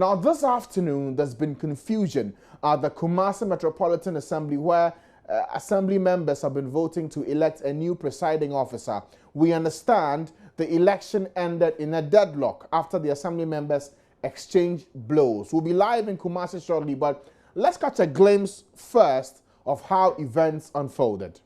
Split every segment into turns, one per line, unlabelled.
Now, this afternoon, there's been confusion at the Kumasi Metropolitan Assembly where assembly members have been voting to elect a new presiding officer. We understand the election ended in a deadlock after the assembly members exchanged blows. We'll be live in Kumasi shortly, but let's catch a glimpse first of how events unfolded.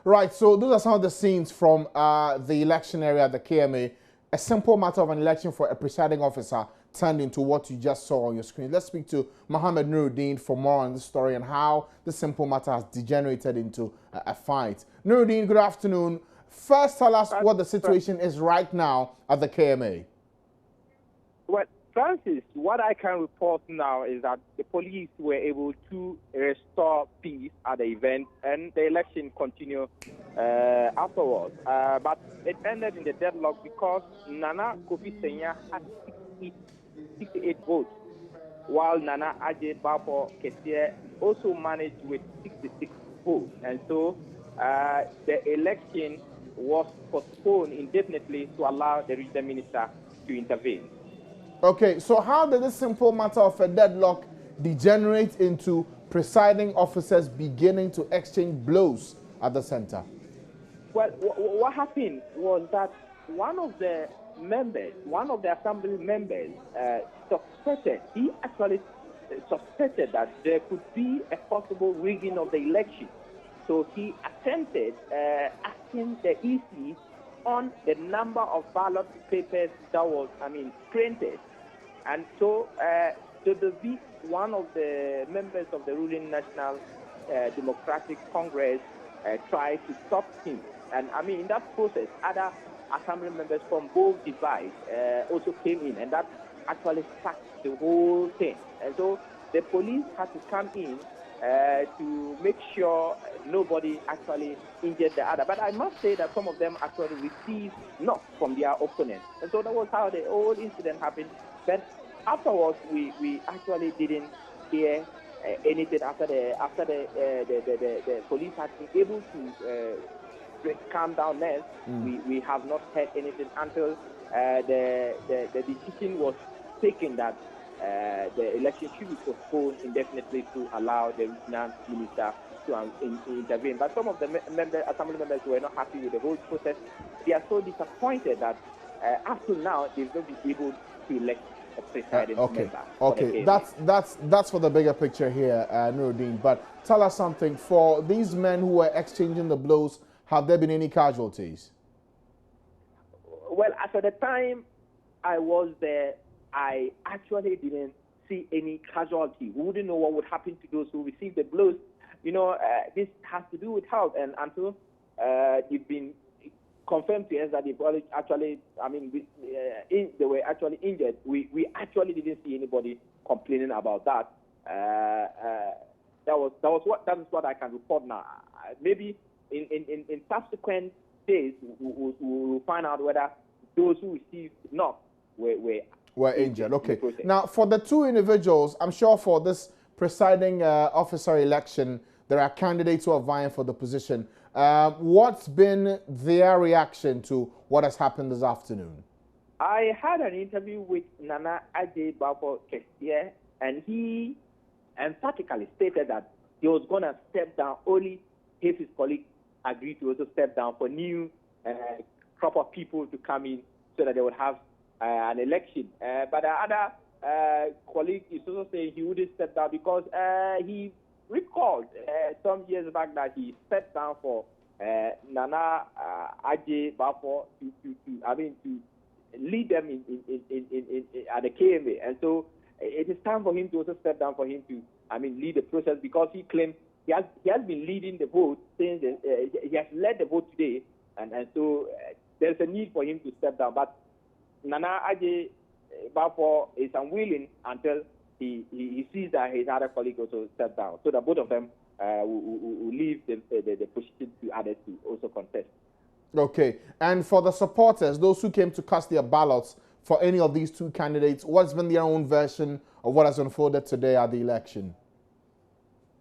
Right, so those are some of the scenes from the election area at the KMA. A simple matter of an election for a presiding officer turned into what you just saw on your screen. Let's speak to Mohammed Nuruddin for more on this story and how this simple matter has degenerated into a fight. Nuruddin, good afternoon. First, tell us what the situation is right now at the KMA.
Well, Francis, what I can report now is that the police were able to restore peace at the event and the election continued afterwards. But it ended in the deadlock because Nana Kofi Senya had 68 votes, while Nana Ajay Bapo Kesia also managed with 66 votes. And so the election was postponed indefinitely to allow the regional minister to intervene.
Okay, so how did this simple matter of a deadlock degenerate into presiding officers beginning to exchange blows at the center?
Well, what happened was that one of the assembly members he actually suspected that there could be a possible rigging of the election. So he attempted asking the EC on the number of ballot papers that was, printed. And so one of the members of the ruling National Democratic Congress tried to stop him. And in that process, other assembly members from both divides also came in, and that actually started the whole thing. And so the police had to come in to make sure nobody actually injured the other. But I must say that some of them actually received knocks from their opponents. And so that was how the whole incident happened. But afterwards, we actually didn't hear anything after the police had been able to calm down there. We have not heard anything until the decision was taken that the election should be postponed indefinitely to allow the regional minister to intervene. But some of the assembly members were not happy with the whole process. They are so disappointed that up to now, they've not been able to elect a presiding
Okay,
member for the
okay,
KMA.
that's for the bigger picture here, Nuruddin. But tell us something. For these men who were exchanging the blows, have there been any casualties?
Well, as at the time I was there, I actually didn't see any casualty. We wouldn't know what would happen to those who received the blows. You know, this has to do with health, and until it's been confirmed to us that they actually, I mean, they were actually injured. We actually didn't see anybody complaining about that. That is what I can report now. Maybe in subsequent days, we'll find out whether those who received knock were
Injured. Okay. Now, for the two individuals, I'm sure for this presiding officer election, there are candidates who are vying for the position. What's been their reaction to what has happened this afternoon?
I had an interview with Nana Ajay Bafo Kessie, and he emphatically stated that he was going to step down only if his colleagues agreed to also step down for new crop of people to come in so that they would have an election. But the other colleague is also saying he wouldn't step down because he recalled some years back that he stepped down for Nana Ajay Bafo to lead them at the KMA. And so it is time for him to also step down for him to lead the process, because he claims he has been leading the vote since he has led the vote today, and so there's a need for him to step down. But Nana Ajay Bafo is unwilling until he sees that his other colleague also step down, so that both of them will leave the position to others to also contest.
Okay, and for the supporters, those who came to cast their ballots for any of these two candidates, what's been their own version of what has unfolded today at the election?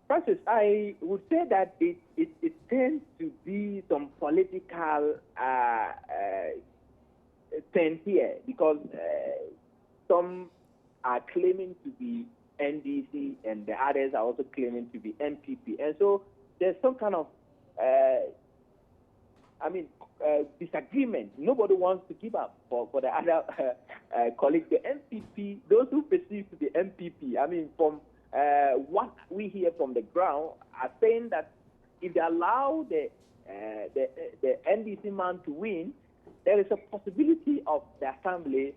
Francis, I would say that it tends to be some political things here, because some are claiming to be NDC and the others are also claiming to be MPP. And so there's some kind of disagreement. Nobody wants to give up for the other colleagues. The MPP, those who perceive to be MPP, from what we hear from the ground, are saying that if they allow the NDC man to win, there is a possibility of the assembly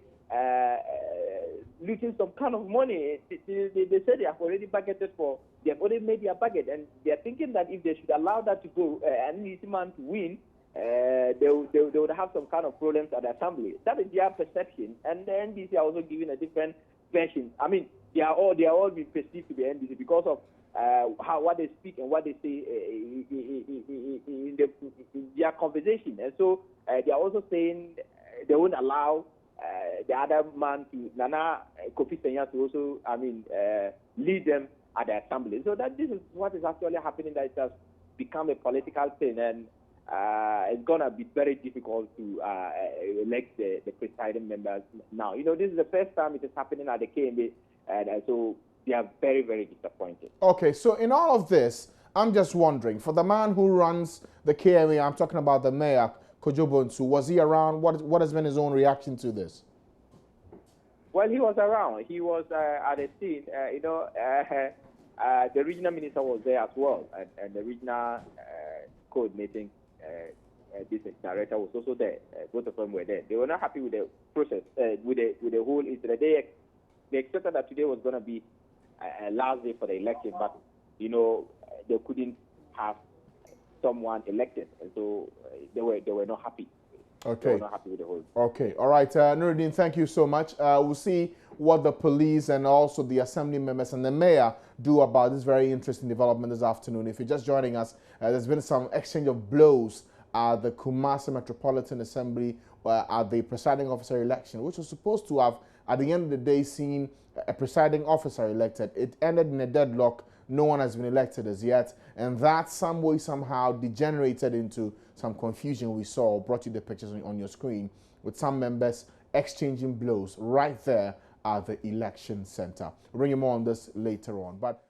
losing some kind of money. They say they have already budgeted for, they have already made their budget, and they are thinking that if they should allow that to go, NDC man to win, they would have some kind of problems at the assembly. That is their perception, and the NDC are also giving a different version. They are all being perceived to be NDC because of what they speak and what they say in their conversation. And so they are also saying they won't allow the other man, Nana Kofi Senya, to also lead them at the assembly. So that this is what is actually happening, that it has become a political thing, and it's going to be very difficult to elect the presiding members now. This is the first time it is happening at the KMA, and so they are very, very disappointed.
Okay, so in all of this, I'm just wondering, for the man who runs the KMA, I'm talking about the mayor, Kojo Bonsu, was he around? What has been his own reaction to this?
Well, he was around. He was at the scene. The regional minister was there as well, and the regional coordinating business director was also there. Both of them were there. They were not happy with the process, with the whole incident. They expected that today was going to be a last day for the election, but they couldn't have someone elected, and so they were not happy.
Okay.
They were not happy with the whole.
Okay. All right, Nuruddin, thank you so much. We'll see what the police and also the assembly members and the mayor do about this very interesting development this afternoon. If you're just joining us, there's been some exchange of blows at the Kumasi Metropolitan Assembly at the presiding officer election, which was supposed to have, at the end of the day, seen a presiding officer elected. It ended in a deadlock. No one has been elected as yet, and that some way, somehow degenerated into some confusion we saw, brought you the pictures on your screen, with some members exchanging blows right there at the election center. We'll bring you more on this later on. But